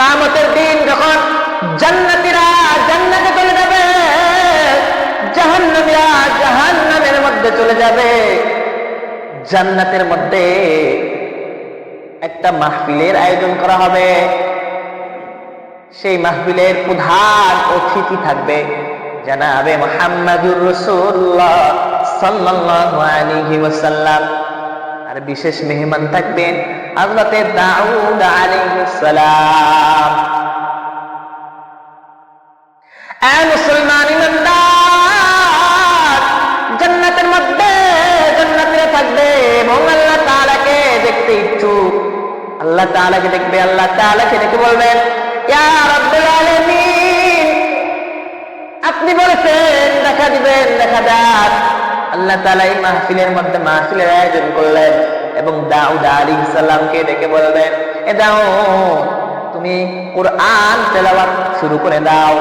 কিয়ামতের দিন যখন জান্নাতীরা জান্নাতে চলে যাবে, জাহান্নামীরা জাহান্নামের মধ্যে চলে যাবে, জান্নাতের মধ্যে একটা মাহফিলের আয়োজন করা হবে। সেই মাহফিলের প্রধান অতিথি থাকবে জনাবে মুহাম্মদুর রাসূলুল্লাহ সাল্লাল্লাহু আলাইহি ওয়াসাল্লাম। আর বিশেষ মেহমান থাকবেন হযরতে দাউদ আলাইহিস সালাম। এ মুসলমান ইমানদার, জান্নাতের মধ্যে জান্নাতীরা থাকবে এবং আল্লাহ তাআলাকে দেখতে ইচ্ছুক। আল্লাহ তাআলাকে দেখবে, আল্লাহ তাআলাকে দেখে বলবেন, ইয়া রাব্বুল আলামিন, আপনি বলেছেন দেখা দিবেন, দেখা দাও। আল্লাহ তাআলা এই মাহফিলের মধ্যে মাহফিলের আয়োজন করলেন এবং দাউদ আলাইহিস সালামকে ডেকে বলবেন, এ দাউদ, তুমি কুরআন তেলাওয়াত শুরু করে দাও।